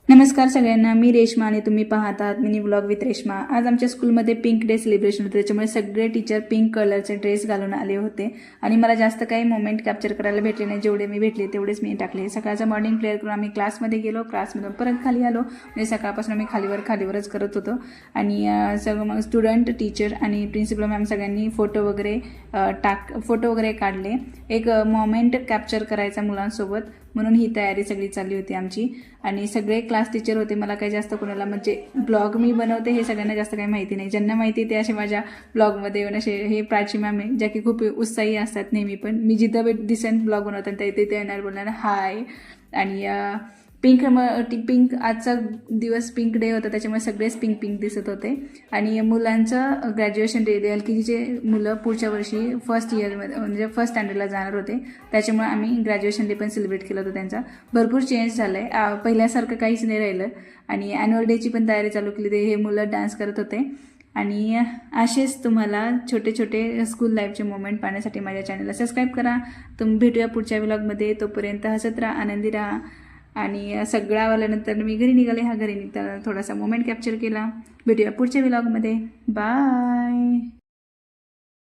नमस्कार सगळ्यांना, मी रेश्मा आणि तुम्ही पाहत आहात मिनी व्लॉग विथ रेश्मा। आज आमच्या स्कूलमध्ये पिंक डे सेलिब्रेशन होते, त्याच्यामुळे सगळे टीचर पिंक कलरचे ड्रेस घालून आले होते आणि मला जास्त काही मोमेंट कॅप्चर करायला भेटले नाही। जेवढे मी भेटले तेवढेच मी टाकले। सकाळचा मॉर्निंग प्रेयर करून आम्ही क्लासमध्ये गेलो, क्लासमधून परत खाली आलो। म्हणजे सकाळपासून आम्ही खालीवरच करत होतो आणि सगळं मग स्टुडंट, टीचर आणि प्रिन्सिपल मॅम सगळ्यांनी फोटो वगैरे काढले। एक मोमेंट कॅप्चर करायचा मुलांसोबत, म्हणून ही तयारी सगळी चालली होती आमची। आणि सगळे क्लास टीचर होते। मला काही जास्त कोणाला म्हणजे ब्लॉग मी बनवते हे सगळ्यांना जास्त काही माहिती नाही। ज्यांना माहिती ते असे माझ्या ब्लॉगमध्ये येऊन असे हे प्राची मॅम आहे, ज्या की खूप उत्साही असतात नेहमी, पण मी जिथं दिसेन ब्लॉग बनवतात ते येणार, बोलणार हाय। आणि पिंक आजचा दिवस पिंक डे होता, त्याच्यामुळे सगळेच पिंक दिसत होते। आणि मुलांचं ग्रॅज्युएशन डे, LKGचे मुलं पुढच्या वर्षी फर्स्ट इयरमध्ये म्हणजे फर्स्ट स्टँडर्डला जाणार होते, त्याच्यामुळे आम्ही ग्रॅज्युएशन डे पण सेलिब्रेट केलं होतं त्यांचा। भरपूर चेंज झालं आहे, पहिल्यासारखं काहीच नाही राहिलं। आणि ॲन्युअल डेची पण तयारी चालू केली, ते हे मुलं डान्स करत होते। आणि असेच तुम्हाला छोटे छोटे स्कूल लाईफचे मोमेंट पाहण्यासाठी माझ्या चॅनलला सबस्क्राईब करा। तुम्ही भेटूया पुढच्या व्लॉगमध्ये, तोपर्यंत हसत राहा, आनंदी राहा। आणि सगळं आवरल्यानंतर मी घरी निघाले। घरी निघताना थोडासा मोमेंट कॅप्चर केला। भेटूया पुढच्या व्लॉगमध्ये, बाय।